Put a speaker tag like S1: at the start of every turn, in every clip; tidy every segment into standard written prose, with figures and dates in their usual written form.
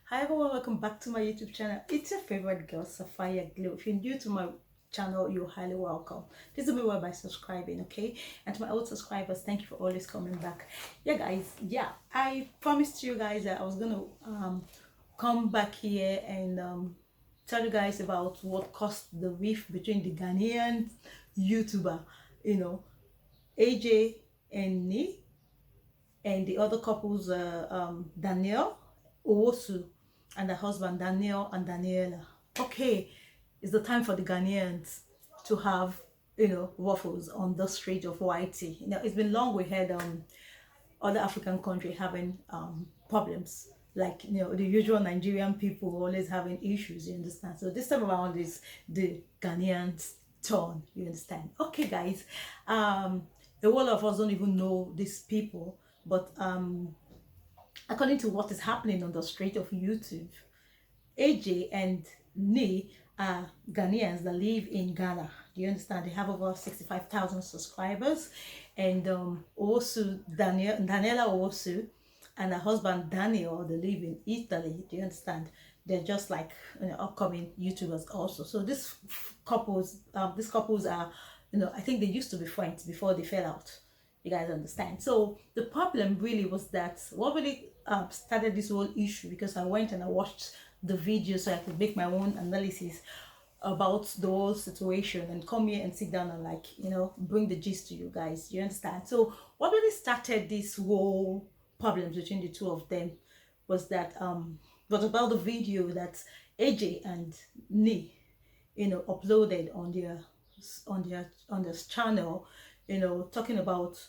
S1: Hi everyone, welcome back to my YouTube channel. It's your favorite girl, Sapphire Glow. If you're new to my channel, you're highly welcome. Please do me well by subscribing, okay? And to my old subscribers, thank you for always coming back. Yeah, guys, I promised you guys that I was gonna come back here and tell you guys about what caused the rift between the Ghanaian YouTuber, AJ and Nee, and the other couples, Danielle Owosu and her husband Daniel and Daniela. Okay, it's the time for the Ghanaians to have waffles on the street of Whitey. It's been long we had other African country having problems, like the usual Nigerian people always having issues, you understand. So this time around is the Ghanaians turn, you understand. Okay, guys, a lot of us don't even know these people, but according to what is happening on the street of YouTube, AJ and Nee are Ghanaians that live in Ghana. Do you understand? They have over 65,000 subscribers. And also Daniela Owosu and her husband Daniel, they live in Italy. Do you understand? They're just like upcoming YouTubers also. So these couples are, I think they used to be friends before they fell out. You guys understand? So the problem really was that what really started this whole issue, because I went and I watched the video so I could make my own analysis about the whole situation and come here and sit down and bring the gist to you guys. You understand? So what really started this whole problems between the two of them was that was about the video that AJ and Nee uploaded on their channel, talking about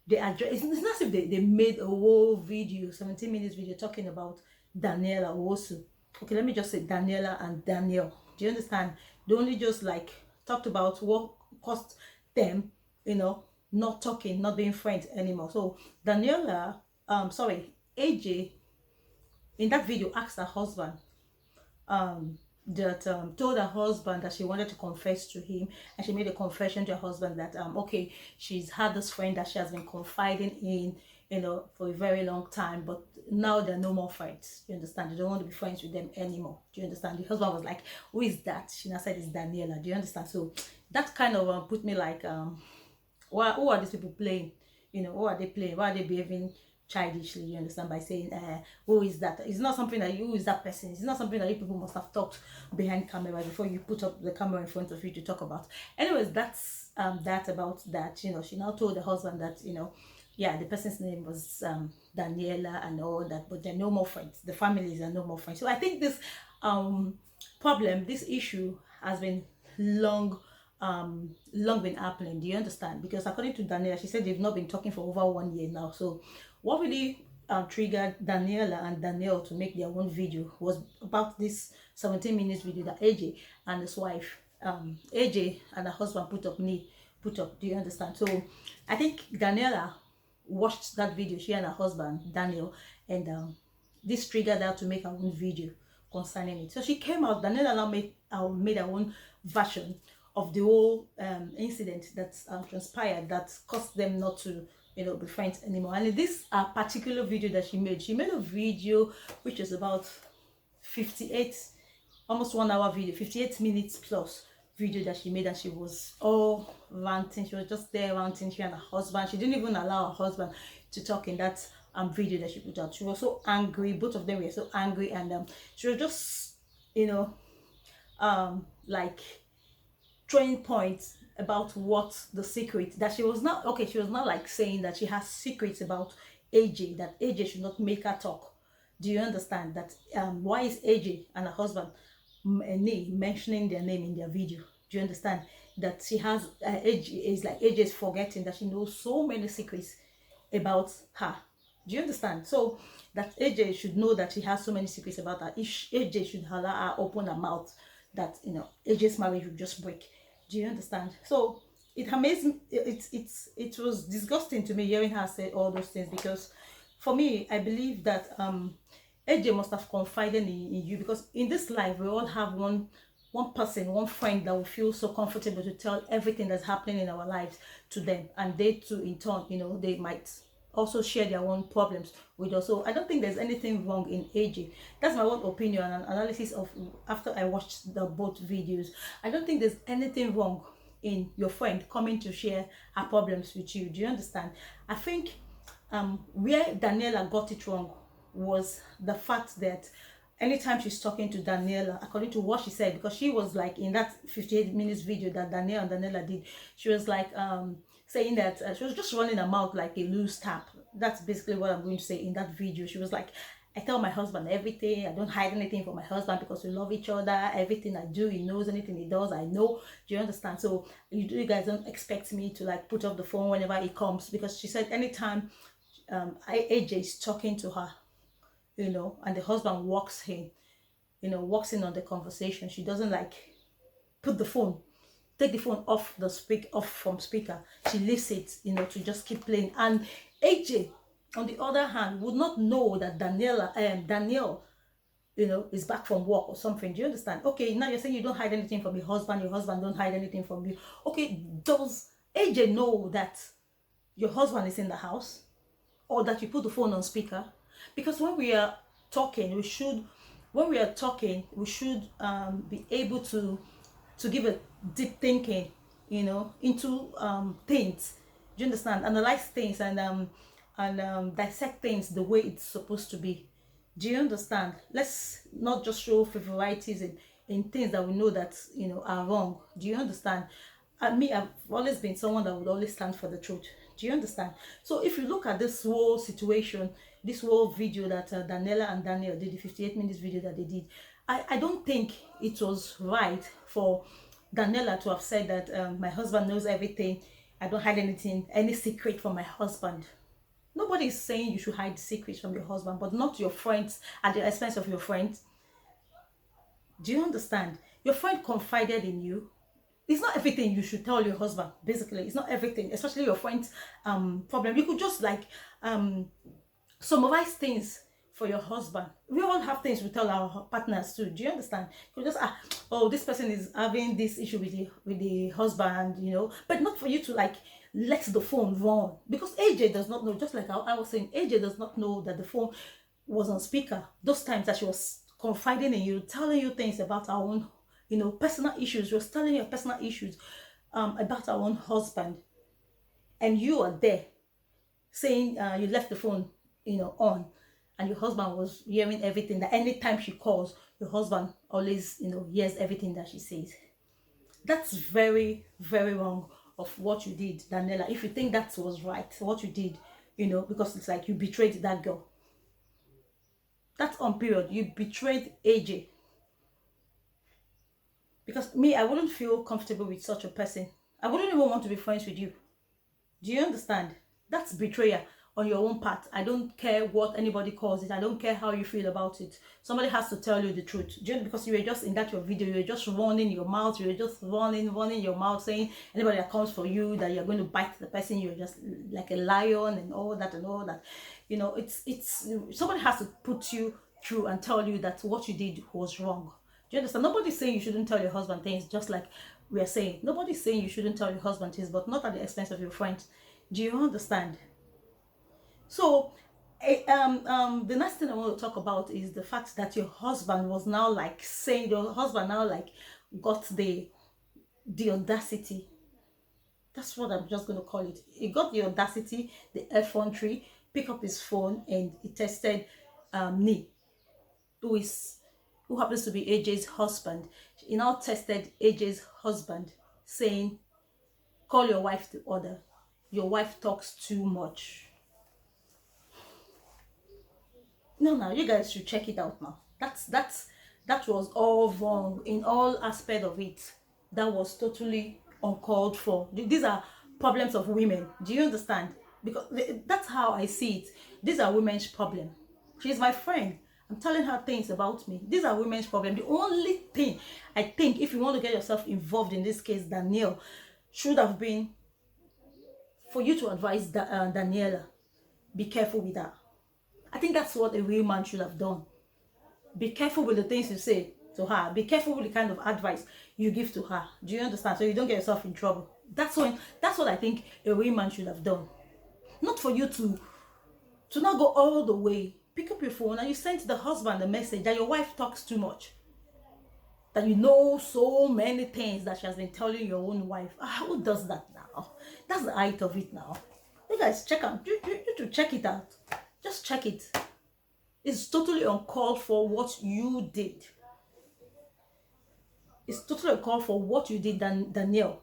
S1: the address. It's not as if they made a whole video, 17 minutes video, talking about Daniela Owosu. Okay, let me just say Daniela and Daniel. Do you understand? They only just talked about what caused them, not talking, not being friends anymore. So Daniela, AJ, in that video asked her husband, told her husband that she wanted to confess to him, and she made a confession to her husband that okay, she's had this friend that she has been confiding in for a very long time, but now they're no more friends. You understand? They don't want to be friends with them anymore. Do you understand? The husband was like, who is that? She now said it's Daniela. Do you understand? So that kind of put me like, who are these people playing? Who are they playing? Why are they behaving childishly? You understand? By saying who is that? It's not something that who is that person. It's not something that you people must have talked behind camera before you put up the camera in front of you to talk about. Anyways, that's that about that. She now told the husband that the person's name was Daniela and all that, but they're no more friends. The families are no more friends. So I think this this issue has been long been happening. Do you understand? Because according to Daniela, she said they've not been talking for over 1 year now. So what really triggered Daniela and Daniel to make their own video was about this 17 minutes video that AJ and his wife, AJ and her husband put up. Do you understand? So I think Daniela watched that video, she and her husband Daniel, and this triggered her to make her own video concerning it. So she came out. Daniela now made her own version of the whole incident that transpired that caused them not to be friends anymore. And in this particular video that she made a video which is about 58, almost 1 hour video, 58 minutes plus video that she made, and she was all ranting. She was just there ranting, she and her husband. She didn't even allow her husband to talk in that video that she put out. She was so angry. Both of them were so angry, and she was just like throwing points about what the secret that she was not like saying that she has secrets about AJ, that AJ should not make her talk. Do you understand that? Why is AJ and her husband mentioning their name in their video? Do you understand that she has AJ is forgetting that she knows so many secrets about her? Do you understand? So that AJ should know that she has so many secrets about her. AJ should allow her open her mouth, that AJ's marriage will just break. Do you understand? So it amazed me. It was disgusting to me hearing her say all those things, because for me, I believe that AJ must have confided in you, because in this life we all have one person, one friend that will feel so comfortable to tell everything that's happening in our lives to them, and they too in turn they might also share their own problems with us. So I don't think there's anything wrong in AJ. That's my own opinion and analysis of after I watched the both videos. I don't think there's anything wrong in your friend coming to share her problems with you. Do you understand? I think where Daniella got it wrong was the fact that anytime she's talking to Daniella, according to what she said, because she was like in that 58 minutes video that Danielle and Daniella did, she was like saying that she was just running her mouth like a loose tap. That's basically what I'm going to say in that video. She was like, I tell my husband everything. I don't hide anything from my husband because we love each other. Everything I do, he knows. Anything he does, I know. Do you understand? So you guys don't expect me to like put off the phone whenever he comes, because she said anytime AJ is talking to her, you know, and the husband walks in, you know, walks in on the conversation, she doesn't like take the phone off from speaker. She leaves it, you know, to just keep playing. And AJ, on the other hand, would not know that Danielle, you know, is back from work or something. Do you understand? Okay, now you're saying you don't hide anything from your husband don't hide anything from you. Okay, does AJ know that your husband is in the house, or that you put the phone on speaker? Because when we are talking, we should be able to give a deep thinking, you know, into things. Do you understand? Analyze things and dissect things the way it's supposed to be. Do you understand? Let's not just show favoritism in things that we know that, you know, are wrong. Do you understand? And me, I've always been someone that would always stand for the truth. Do you understand? So if you look at this whole situation, this whole video that Daniella and Daniel did, the 58 minutes video that they did, I don't think it was right for Daniella to have said that my husband knows everything. I don't hide anything, any secret from my husband. Nobody is saying you should hide secrets from your husband, but not your friends at the expense of your friends. Do you understand? Your friend confided in you. It's not everything you should tell your husband. Basically, it's not everything, especially your friend's problem. You could just like summarize things for your husband. We all have things we tell our partners too. Do you understand? You could just oh, this person is having this issue with the husband, you know, but not for you to like let the phone run, because AJ does not know. Just like I was saying, AJ does not know that the phone was on speaker. Those times that she was confiding in you, telling you things about our own, you know, personal issues. She was telling you personal issues about our own husband, and you are there saying you left the phone, you know, on, and your husband was hearing everything. That anytime she calls, your husband always, you know, hears everything that she says. That's very, very wrong of what you did, Daniella. If you think that was right, what you did, you know, because it's like you betrayed that girl. That's on period. You betrayed AJ. Because me, I wouldn't feel comfortable with such a person. I wouldn't even want to be friends with you. Do you understand? That's betrayal on your own part. I don't care what anybody calls it. I don't care how you feel about it. Somebody has to tell you the truth. Just because you were just in that your video, you were just running your mouth. You were just running your mouth, saying anybody that comes for you, that you're going to bite the person. You're just like a lion and all that and all that. You know, it's somebody has to put you through and tell you that what you did was wrong. Do you understand? Nobody's saying you shouldn't tell your husband things, just like we are saying. Nobody's saying you shouldn't tell your husband things, but not at the expense of your friends. Do you understand? So, the next thing I want to talk about is the fact that your husband was now like saying, your husband now like got the audacity. That's what I'm just going to call it. He got the audacity, the effrontery, pick up his phone and he tested Nee, who happens to be AJ's husband. He now tested AJ's husband, saying, call your wife to order. Your wife talks too much. No, you guys should check it out now. That was all wrong in all aspect of it. That was totally uncalled for. These are problems of women. Do you understand? Because that's how I see it. These are women's problem. She's my friend. I'm telling her things about me. These are women's problem. The only thing I think, if you want to get yourself involved in this case, Danielle, should have been for you to advise Daniella, be careful with that. I think that's what a real man should have done. Be careful with the things you say to her. Be careful with the kind of advice you give to her. Do you understand? So you don't get yourself in trouble. That's what I think a real man should have done. Not for you to to not go all the way, pick up your phone and you send the husband a message that your wife talks too much, that you know so many things that she has been telling your own wife. Who does that now? That's the height of it now. You guys check out, you to check it out. Just check it. It's totally uncalled for what you did. It's totally uncalled for what you did, Danielle.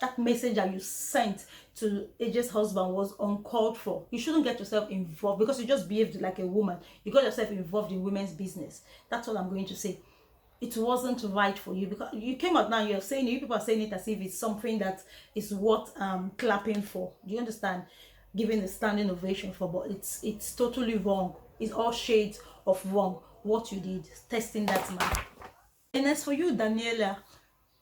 S1: That message that you sent to AJ's husband was uncalled for. You shouldn't get yourself involved because you just behaved like a woman. You got yourself involved in women's business. That's all I'm going to say. It wasn't right for you because you came out now, you're saying, you people are saying it as if it's something that is worth clapping for. Do you understand? Giving a standing ovation for, but it's totally wrong. It's all shades of wrong what you did, testing that man. And as for you, Daniela,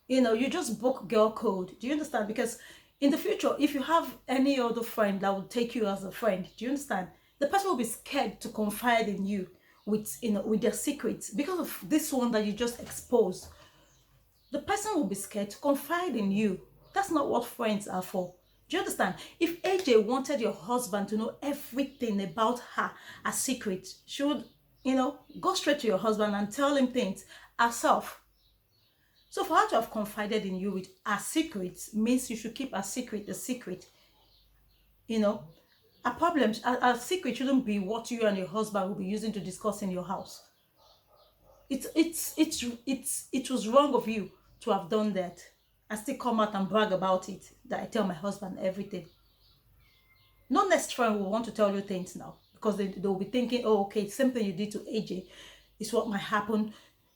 S1: you know, you just broke girl code. Do you understand? Because in the future, if you have any other friend that will take you as a friend, do you understand? The person will be scared to confide in you with, you know, with their secrets because of this one that you just exposed. The person will be scared to confide in you. That's not what friends are for. Do you understand? If AJ wanted your husband to know everything about her, a secret, she would, you know, go straight to your husband and tell him things herself. So for her to have confided in you with her secrets means you should keep her secret a secret. You know, a problem, a secret shouldn't be what you and your husband will be using to discuss in your house. It was wrong of you to have done that and still come out and brag about it, that I tell my husband everything. No next friend will want to tell you things now because they'll be thinking, oh, okay, same thing you did to AJ is what might happen,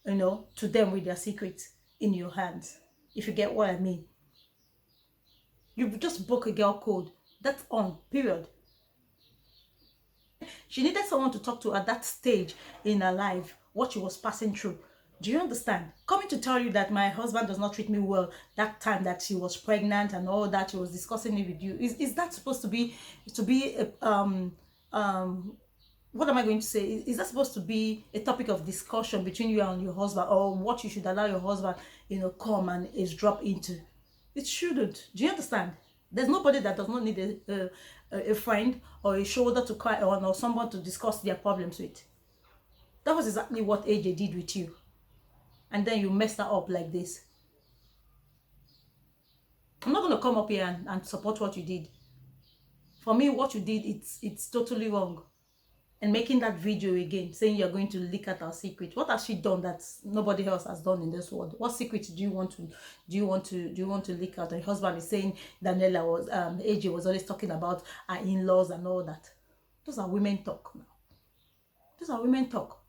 S1: you know, to them with their secrets in your hands, if you get what I mean. You just broke a girl code. That's on, period. She needed someone to talk to at that stage in her life, what she was passing through. Do you understand? Coming to tell you that my husband does not treat me well that time that she was pregnant and all that, she was discussing it with you. Is that supposed to be what am I going to say? Is that supposed to be a topic of discussion between you and your husband, or what you should allow your husband, you know, come and drop into? It shouldn't. Do you understand? There's nobody that does not need a friend or a shoulder to cry on or someone to discuss their problems with. That was exactly what AJ did with you. And then you messed her up like this. I'm not going to come up here and support what you did. For me, what you did, it's totally wrong. And making that video again, saying you're going to leak out our secret. What has she done that nobody else has done in this world? What secret do you want to leak out? Her husband is saying Daniela was AJ was always talking about her in-laws and all that. Those are women talk now. Those are women talk.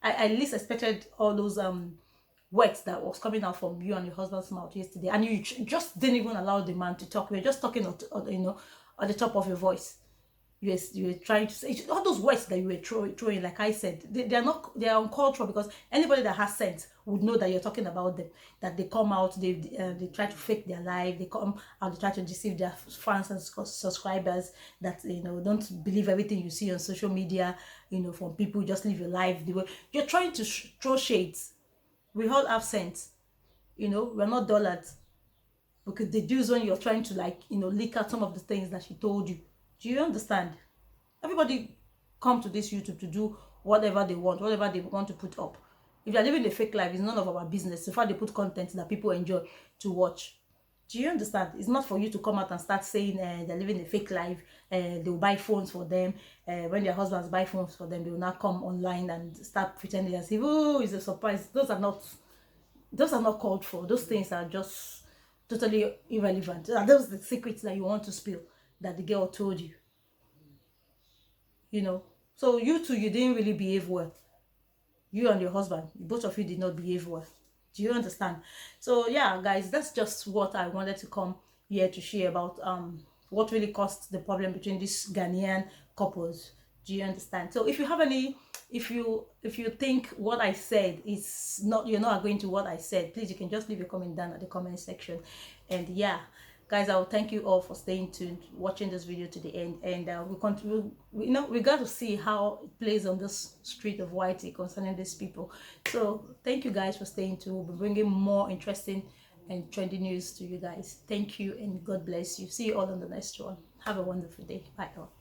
S1: I at least expected all those words that was coming out from you and your husband's mouth yesterday, and you just didn't even allow the man to talk. You were just talking, you know, at the top of your voice. You were trying to say all those words that you were throwing, like I said, they are uncalled for, because anybody that has sense would know that you're talking about them, that they come out, they try to fake their life, they come out, they try to deceive their fans and subscribers, that, you know, don't believe everything you see on social media, you know, from people. Just live your life the way you're trying to throw shades. We all have sense, you know, we're not dullards, because the dues when you're trying to, like, you know, leak out some of the things that she told you. Do you understand? Everybody come to this YouTube to do whatever they want to put up. If you're living a fake life, it's none of our business. So far, they put content that people enjoy to watch. Do you understand? It's not for you to come out and start saying they're living a fake life. They will buy phones for them. When their husbands buy phones for them, they will not come online and start pretending as if, oh, it's a surprise. Those are not called for. Those things are just totally irrelevant. Those are the secrets that you want to spill, that the girl told you. You know, so you two, you didn't really behave well. You and your husband, both of you did not behave well. Do you understand? So yeah, guys, that's just what I wanted to come here to share about what really caused the problem between these Ghanaian couples. Do you understand? So if you have any, if you think what I said is not, you're not agreeing to what I said, please, you can just leave a comment down at the comment section. And yeah, guys, I will thank you all for staying tuned, watching this video to the end, and we got to see how it plays on this street of Whitey concerning these people. So thank you guys for staying tuned. We'll be bringing more interesting and trendy news to you guys. Thank you, and God bless you. See you all on the next one. Have a wonderful day. Bye all.